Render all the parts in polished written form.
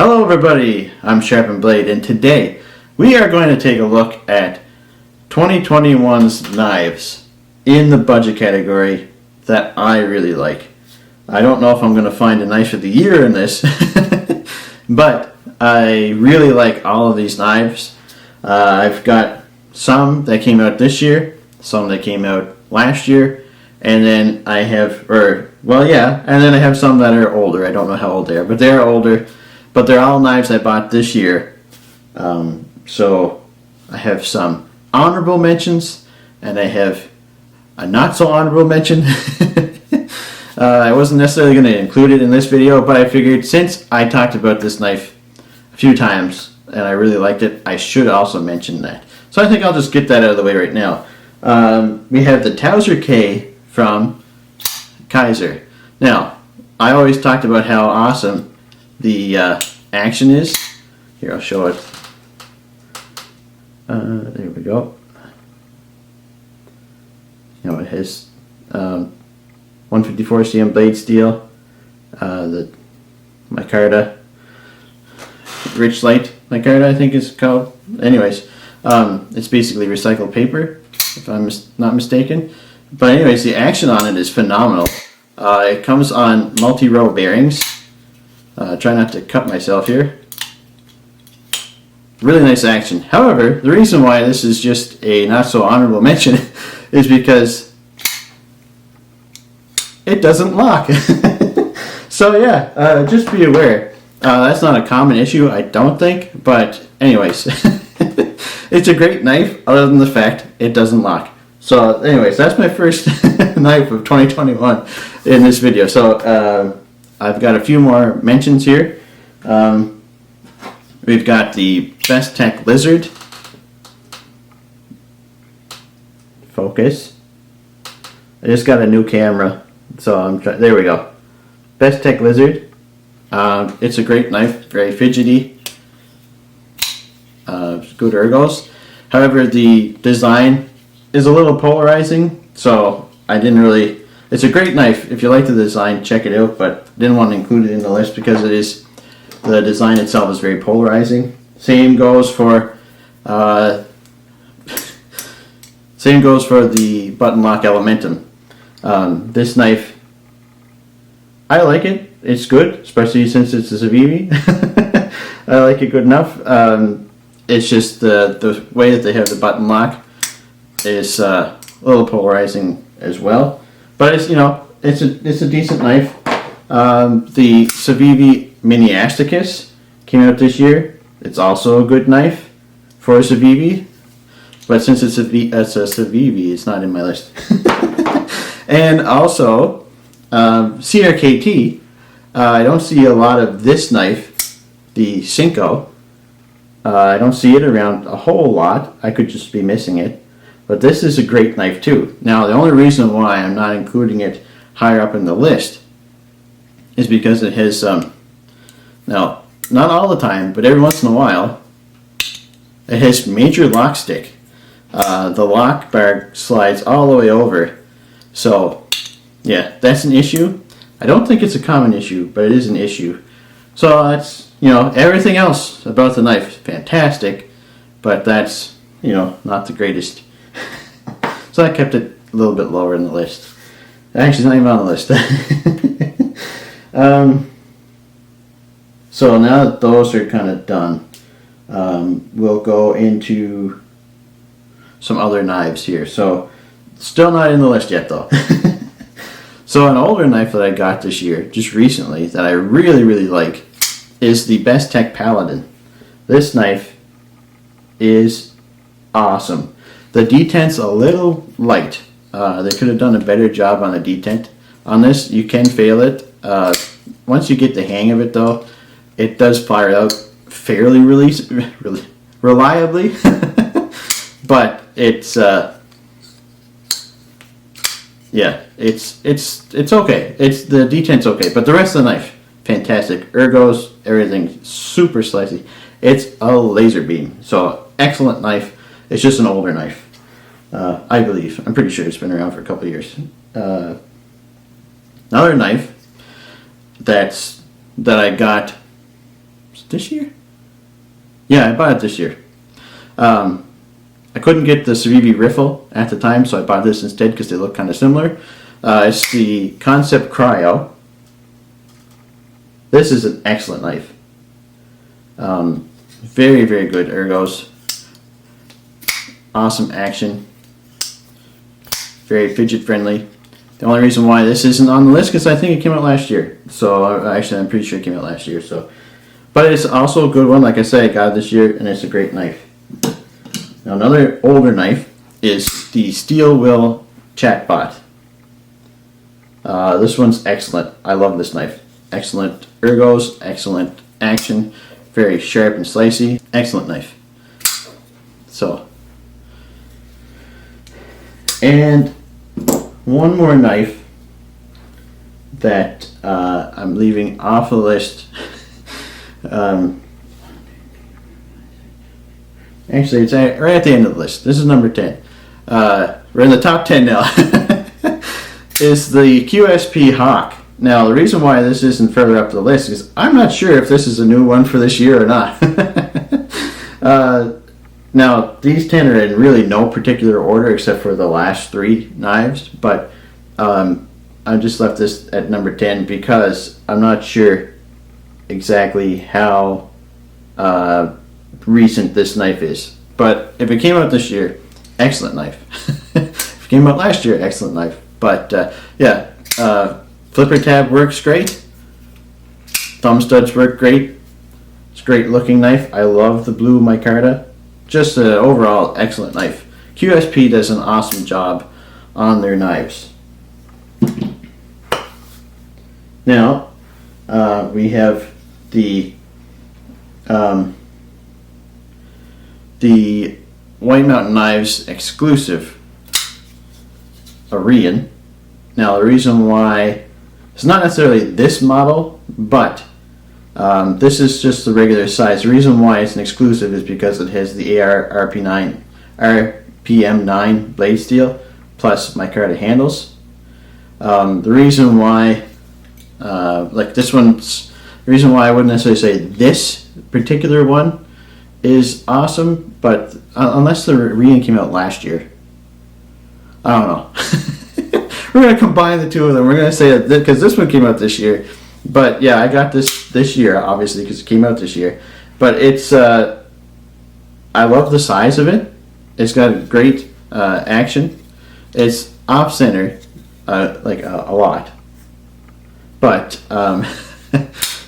Hello everybody, I'm Sharpened Blade, and today we are going to take a look at 2021's knives in the budget category that I really like. I don't know if I'm going to find a knife of the year in this, but I really like all of these knives. I've got some that came out this year, some that came out last year, and then I have, and then I have some that are older. I don't know how old they are, but they're older. But they're all knives I bought this year. So I have some honorable mentions, and I have a not so honorable mention. I wasn't necessarily going to include it in this video, but I figured since I talked about this knife a few times and I really liked it, I should also mention that. So I think I'll just get that out of the way right now. We have the Tauser K from Kaiser. Now, I always talked about how awesome the action is. Here, I'll show it. There we go. You know, it has 154 cm blade steel, the micarta, rich light micarta I think is called. Anyways, it's basically recycled paper, if I'm not mistaken. But anyways, the action on it is phenomenal. It comes on multi-row bearings. Try not to cut myself here. Really nice action. However, the reason why this is just a not so honorable mention is because it doesn't lock. So yeah, just be aware. That's not a common issue, I don't think. But anyways, it's a great knife other than the fact it doesn't lock. So anyways, that's my first knife of 2021 in this video. So I've got a few more mentions here. We've got the Bestech Lizard. Focus. I just got a new camera, so there we go. Bestech Lizard. It's a great knife, very fidgety. Good ergos. However, the design is a little polarizing, so I didn't really. It's a great knife. If you like the design, check it out, but didn't want to include it in the list because the design itself is very polarizing. Same goes for the button lock Elementum. This knife, I like it. It's good, especially since it's a Savivi. I like it good enough. It's just the way that they have the button lock is a little polarizing as well. But it's it's a decent knife. The Savivi Miniasticus came out this year. It's also a good knife for a Savivi, but since it's a Savivi, it's not in my list. And also CRKT. I don't see a lot of this knife, the Cinco. I don't see it around a whole lot. I could just be missing it. But this is a great knife too. Now, the only reason why I'm not including it higher up in the list is because it has, now, not all the time, but every once in a while, it has major lock stick. The lock bar slides all the way over. So, yeah, that's an issue. I don't think it's a common issue, but it is an issue. So that's, everything else about the knife is fantastic, but that's, not the greatest. So I kept it a little bit lower in the list. Actually, it's not even on the list. So now that those are kind of done, we'll go into some other knives here. So still not in the list yet though. So an older knife that I got this year, just recently, that I really, really like, is the Bestech Paladin. This knife is awesome. The detent's a little light. They could have done a better job on the detent on this. You can fail it. Once you get the hang of it though, it does fire out fairly reliably. But it's it's okay. The detent's okay, but the rest of the knife, fantastic. Ergos, everything super slicey. It's a laser beam, so excellent knife. It's just an older knife, I believe. I'm pretty sure it's been around for a couple of years. Another knife that I got Was it this year? Yeah, I bought it this year. I couldn't get the Savivi Riffle at the time, so I bought this instead because they look kind of similar. It's the Qsp Cryo. This is an excellent knife. Very, very good ergos. Awesome action. Very fidget friendly. The only reason why this isn't on the list is because I think it came out last year. So actually, I'm pretty sure it came out last year. So, but it's also a good one. Like I said, I got it this year, and it's a great knife. Now another older knife is the Steel Will Chatbot. This one's excellent. I love this knife. Excellent ergos, excellent action, very sharp and slicey. Excellent knife. So, and one more knife that I'm leaving off the list. Actually, it's right at the end of the list. This is number 10. We're in the top 10 now. Is the Qsp Hawk. Now, the reason why this isn't further up the list is I'm not sure if this is a new one for this year or not. Now, these 10 are in really no particular order except for the last 3 knives, but I just left this at number 10 because I'm not sure exactly how recent this knife is. But if it came out this year, excellent knife. If it came out last year, excellent knife. But yeah, flipper tab works great. Thumb studs work great. It's a great looking knife. I love the blue micarta. Just an overall excellent knife. Qsp does an awesome job on their knives. Now, we have the White Mountain Knives exclusive Arian. Now, the reason why it's not necessarily this model, but this is just the regular size. The reason why it's an exclusive is because it has the RPM9 blade steel plus micarta handles. The reason why, like this one's, the reason why I wouldn't necessarily say this particular one is awesome, but unless the Arian came out last year, I don't know. We're going to combine the two of them. We're going to say that because this one came out this year. But yeah, I got this year, obviously, because it came out this year. But it's, I love the size of it. It's got great action. It's off-center, like a lot. But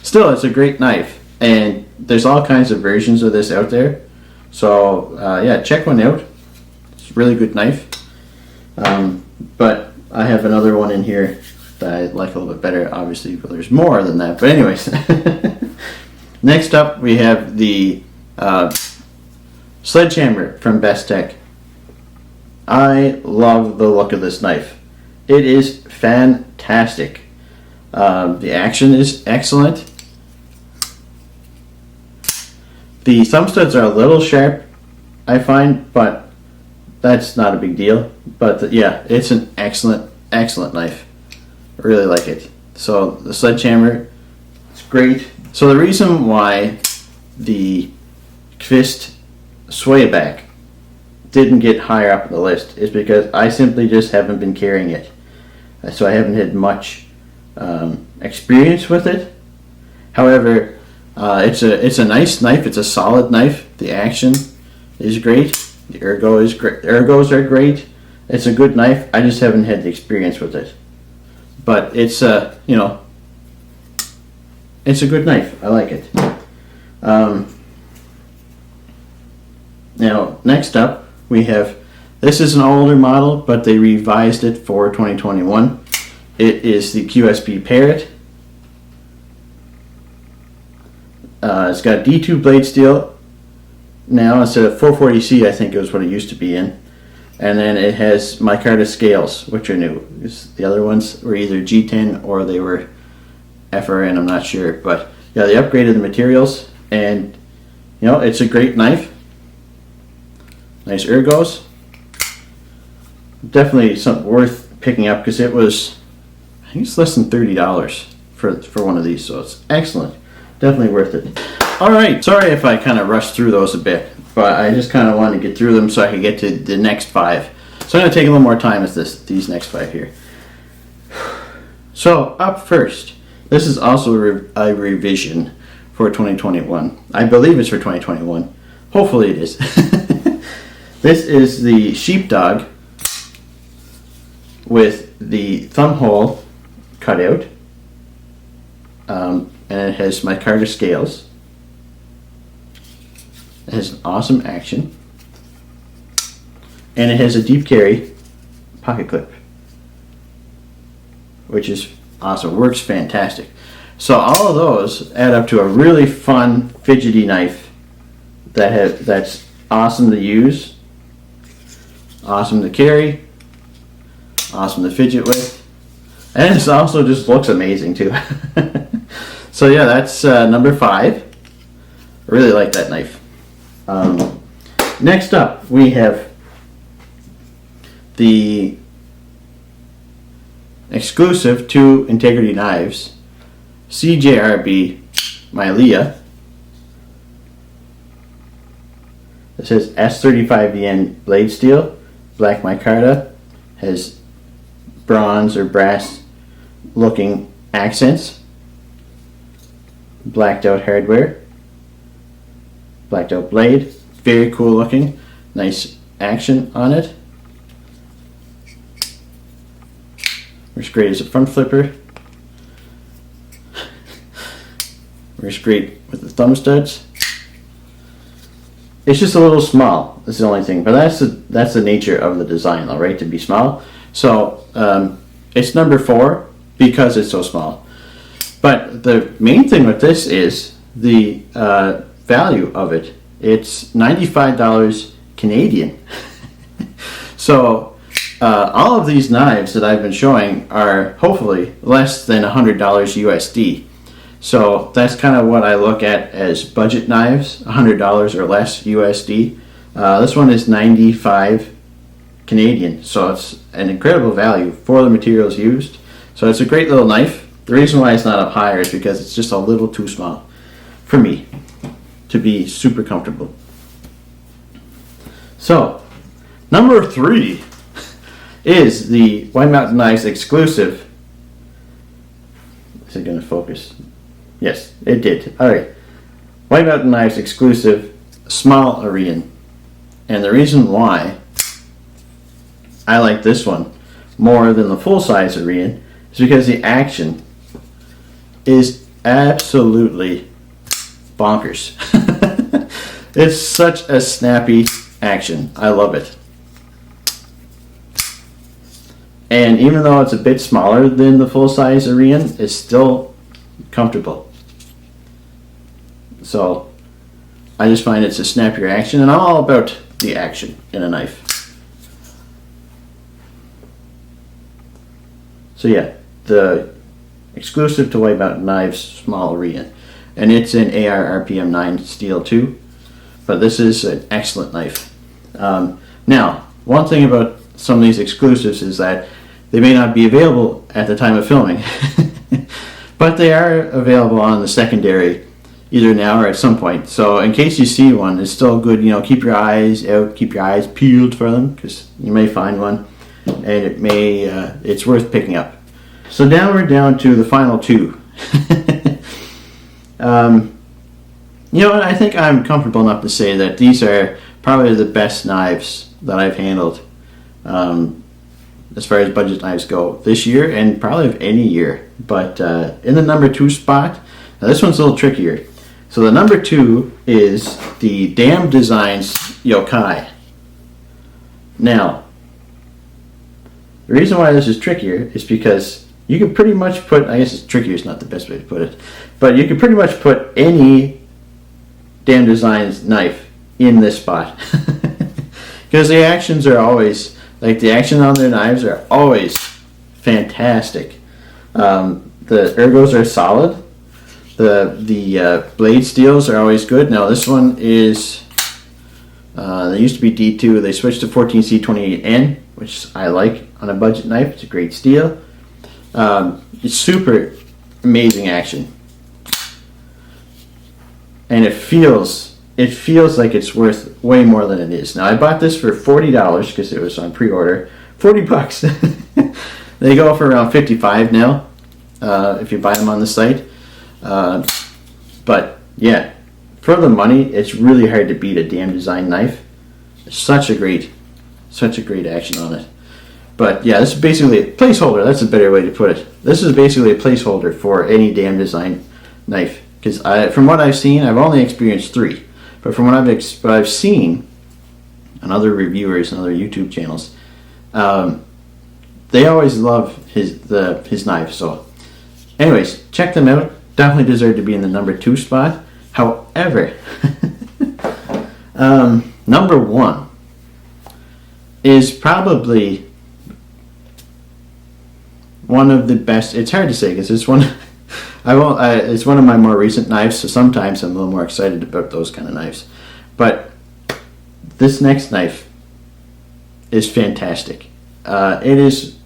still, it's a great knife. And there's all kinds of versions of this out there. So yeah, check one out. It's a really good knife. But I have another one in here that I like a little bit better, obviously, but there's more than that. But anyways, next up we have the Sledgehammer from Best Tech. I love the look of this knife. It is fantastic. The action is excellent. The thumb studs are a little sharp, I find, but that's not a big deal. But yeah, it's an excellent, excellent knife. I really like it. So the Sledgehammer, it's great. So the reason why the Qsp Swayback didn't get higher up on the list is because I simply just haven't been carrying it. So I haven't had much experience with it. However, it's a nice knife. It's a solid knife. The action is great. The ergos are great. It's a good knife. I just haven't had the experience with it. But it's you know, it's a good knife. I like it. Now, next up, we have, this is an older model, but they revised it for 2021. It is the Qsp Parrot. It's got D2 blade steel. Now, instead of 440C, I think it was what it used to be in. And then it has micarta scales, which are new. The other ones were either G10 or they were FRN, I'm not sure. But yeah, they upgraded the materials, and you know, it's a great knife. Nice ergos. Definitely something worth picking up because it was, I think it's less than $30 for one of these, so it's excellent. Definitely worth it. Alright, sorry if I kind of rushed through those a bit, but I just kind of wanted to get through them so I could get to the next 5. So I'm going to take a little more time with these next 5 here. So up first, this is also a revision for 2021. I believe it's for 2021. Hopefully it is. This is the sheepdog with the thumb hole cut out. And it has my Kaiser scales. It has an awesome action. And it has a deep carry pocket clip, which is awesome. Works fantastic. So all of those add up to a really fun, fidgety knife that's awesome to use, awesome to carry, awesome to fidget with, and it also just looks amazing too. So yeah, that's number 5. I really like that knife. Next up, we have the exclusive to Integrity Knives CJRB Milea. It says S35VN blade steel, black micarta, has bronze or brass looking accents, blacked out hardware, blacked out blade, very cool looking, nice action on it. Works great as a front flipper. Works great with the thumb studs. It's just a little small. That's the only thing, but that's the nature of the design, all right, to be small. So it's number 4 because it's so small. But the main thing with this is the value of it. It's $95 Canadian. So all of these knives that I've been showing are hopefully less than $100 USD. So that's kind of what I look at as budget knives, $100 or less USD. This one is 95 Canadian, so it's an incredible value for the materials used. So it's a great little knife. The reason why it's not up higher is because it's just a little too small for me to be super comfortable. So number 3 is the White Mountain Knives exclusive. Is it going to focus? Yes, it did. Alright. White Mountain Knives exclusive small Arian. And the reason why I like this one more than the full-size Arian is because the action is absolutely bonkers. It's such a snappy action. I love it. And even though it's a bit smaller than the full-size Arian, it's still comfortable. So I just find it's a snappier action, and I'm all about the action in a knife. So yeah, the exclusive to White Mountain Knives small Arian, and it's in AR RPM 9 steel too. But this is an excellent knife. Now, one thing about some of these exclusives is that they may not be available at the time of filming, but they are available on the secondary either now or at some point. So in case you see one, it's still good, keep your eyes out, keep your eyes peeled for them, because you may find one and it's worth picking up. So now we're down to the final 2. I think I'm comfortable enough to say that these are probably the best knives that I've handled as far as budget knives go this year, and probably of any year. But in the number 2 spot, now this one's a little trickier. So the number 2 is the Dam Designs Yokai. Now, the reason why this is trickier is because you can pretty much put, I guess it's trickier is not the best way to put it, but you can pretty much put any Dam Designs knife in this spot. Because the actions are always, the action on their knives are always fantastic. The ergos are solid. The blade steels are always good. Now this one is, they used to be D2, they switched to 14C28N, which I like on a budget knife. It's a great steel. It's super amazing action. and it feels like it's worth way more than it is. Now I bought this for $40 because it was on pre-order. $40. They go for around $55 now if you buy them on the site. But yeah, for the money, it's really hard to beat a damn design knife. Such a great action on it. But yeah, this is basically a placeholder. That's a better way to put it. This is basically a placeholder for any damn design knife. Because from what I've seen, I've only experienced 3. But from what I've seen on other reviewers and other YouTube channels, they always love his knife. So, anyways, check them out. Definitely deserve to be in the number 2 spot. However, number 1 is probably one of the best. It's hard to say because it's one. It's one of my more recent knives, so sometimes I'm a little more excited about those kind of knives. But this next knife is fantastic. It is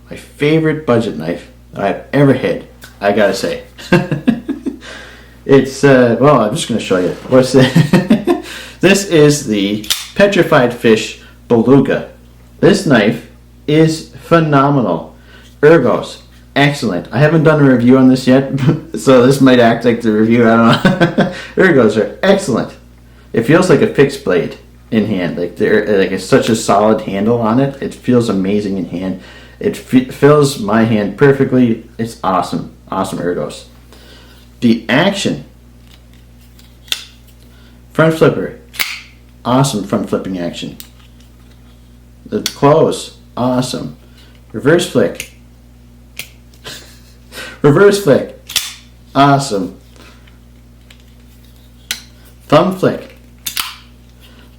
my favorite budget knife that I've ever had, I gotta say. It's, well, I'm just going to show you. What's it? This is the Petrified Fish Beluga. This knife is phenomenal. Ergos. Excellent. I haven't done a review on this yet, so this might act like the review. I don't know. Ergos are excellent. It feels like a fixed blade in hand. Like it's such a solid handle on it. It feels amazing in hand. It fills my hand perfectly. It's awesome. Awesome Ergos. The action. Front flipper. Awesome front flipping action. The close. Awesome. Reverse flick. Reverse flick. Awesome. Thumb flick.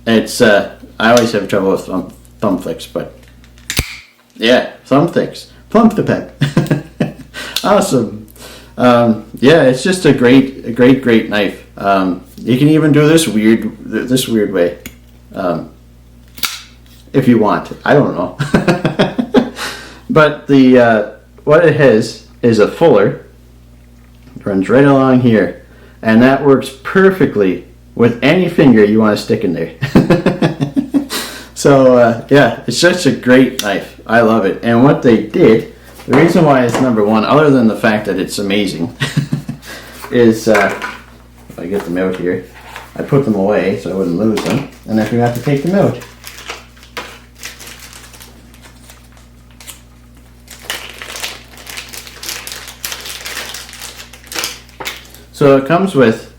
It's, I always have trouble with thumb flicks, but yeah, thumb flicks. Plump the pet. Awesome. Yeah, it's just a great knife. You can even do this weird way. If you want. I don't know. But what it has is a fuller. It runs right along here, and that works perfectly with any finger you want to stick in there. So yeah, it's such a great knife. I love it. And what they did, the reason why it's number 1, other than the fact that it's amazing, is if I get them out here, I put them away so I wouldn't lose them, and I forgot to take them out. So it comes with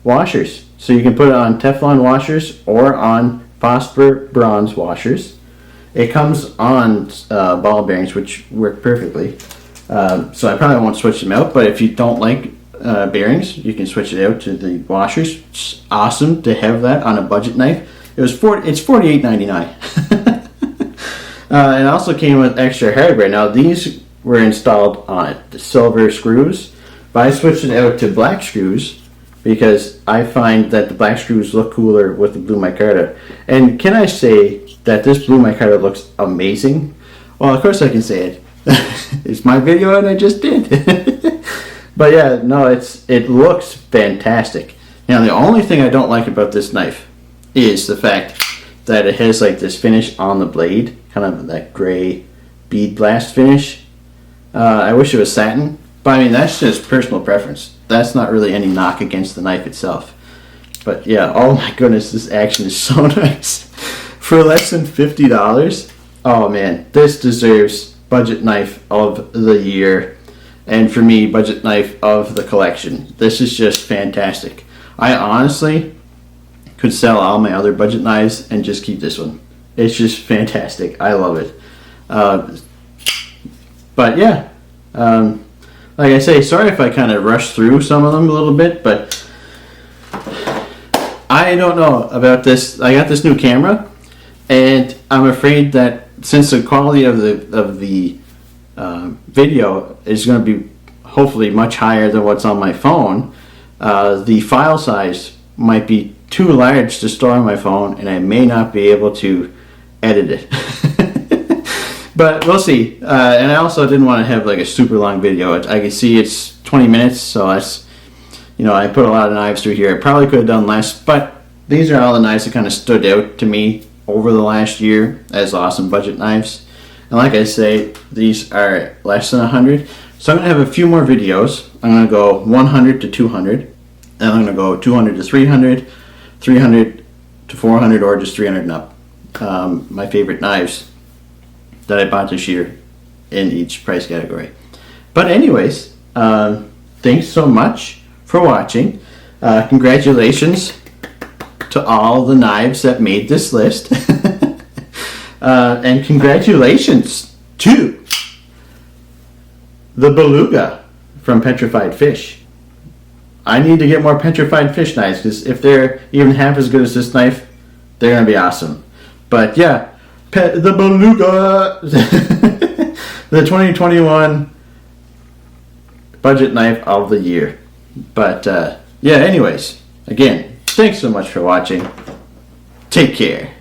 washers. So you can put it on Teflon washers or on phosphor bronze washers. It comes on ball bearings, which work perfectly. So I probably won't switch them out, but if you don't like bearings, you can switch it out to the washers. It's awesome to have that on a budget knife. It's $48.99. It also came with extra hardware. Now these were installed on it, the silver screws, but I switched it out to black screws because I find that the black screws look cooler with the blue micarta. And can I say that this blue micarta looks amazing? Well, of course I can say it. It's my video and I just did. But yeah, no, it looks fantastic. Now the only thing I don't like about this knife is the fact that it has like this finish on the blade, kind of that gray bead blast finish. I wish it was satin, but I mean that's just personal preference. That's not really any knock against the knife itself. But yeah, oh my goodness, this action is so nice. For less than $50, oh man, this deserves budget knife of the year, and for me, budget knife of the collection. This is just fantastic. I honestly could sell all my other budget knives and just keep this one. It's just fantastic. I love it. But yeah, like I say, sorry if I kind of rushed through some of them a little bit, but I don't know about this. I got this new camera, and I'm afraid that since the quality of the video is going to be hopefully much higher than what's on my phone, the file size might be too large to store on my phone, and I may not be able to edit it. But we'll see. And I also didn't want to have like a super long video. I can see it's 20 minutes, so that's, you know, I put a lot of knives through here. I probably could have done less, but these are all the knives that kind of stood out to me over the last year as awesome budget knives. And like I say, these are less than 100. So I'm going to have a few more videos. I'm going to go 100 to 200. And I'm going to go 200 to 300, 300 to 400, or just 300 and up. My favorite knives that I bought this year in each price category. But anyways, thanks so much for watching. Congratulations to all the knives that made this list. And congratulations to the Beluga from Petrified Fish. I need to get more Petrified Fish knives, because if they're even half as good as this knife, they're going to be awesome. But yeah, the Beluga, the 2021 budget knife of the year. But yeah, anyways, again, thanks so much for watching. Take care.